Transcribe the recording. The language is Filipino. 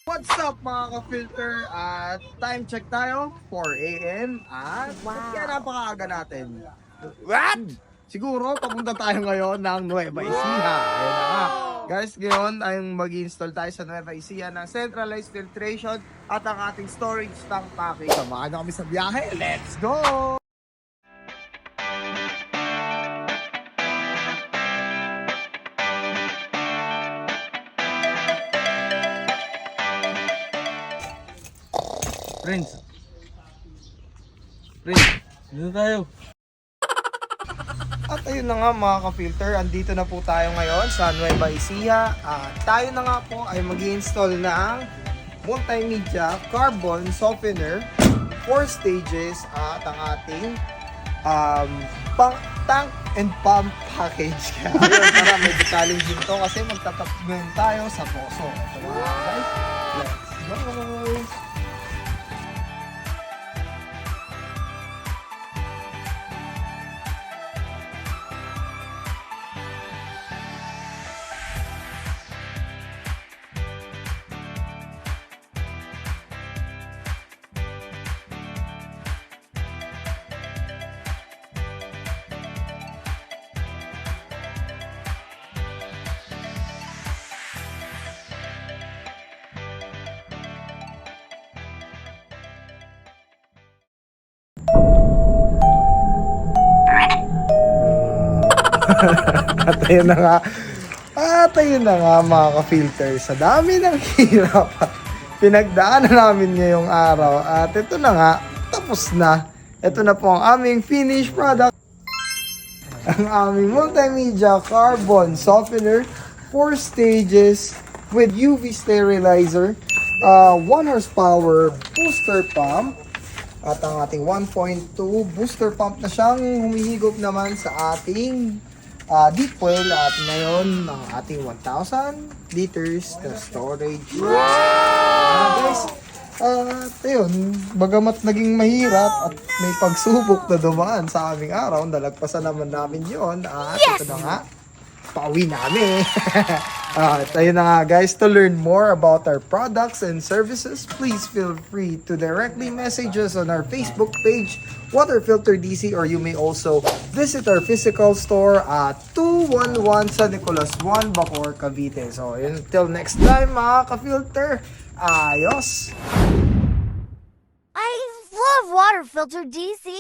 What's up mga ka-filter? At time check tayo, 4 a.m. At kaya napakaaga natin. What? Siguro papunta tayo ngayon ng Nueva Ecija. Ayan na nga. Guys, ngayon ay mag-install tayo sa Nueva Ecija ng centralized filtration at ang ating storage tank package. Samahan na kami sa biyahe. Let's go! Friends, dito tayo. At ayun na nga mga ka-filter, andito na po tayo ngayon sa Nueva Ecija. Tayo na nga po ay mag-install ng multimedia carbon softener 4 stages at ang ating tank and pump package. Kaya ayun, para medyo challenging to kasi magtatapon tayo sa poso. Ito na nga guys, let's go! At ayun na nga mga ka-filter, sa dami ng hirap pinagdaanan namin ngayong araw at ito na nga, tapos na. Ito na po ang aming finished product, ang aming multimedia carbon softener 4 stages with UV sterilizer, 1 horsepower booster pump at ang ating 1.2 booster pump na siyang humihigop naman sa ating deep well at ngayon ang ating 1,000 liters na storage. Guys, ayun, bagamat naging mahirap at may pagsubok na dumaan sa aming araw, nalagpasan naman namin yon at ito na nga, pauwi namin. At ayun na nga guys, to learn more about our products and services, please feel free to directly message us on our Facebook page, Water Filter DC, or you may also visit our physical store at 211 San Nicolas 1, Bacoor, Cavite. So until next time mga ka-filter, ayos! I love Water Filter DC.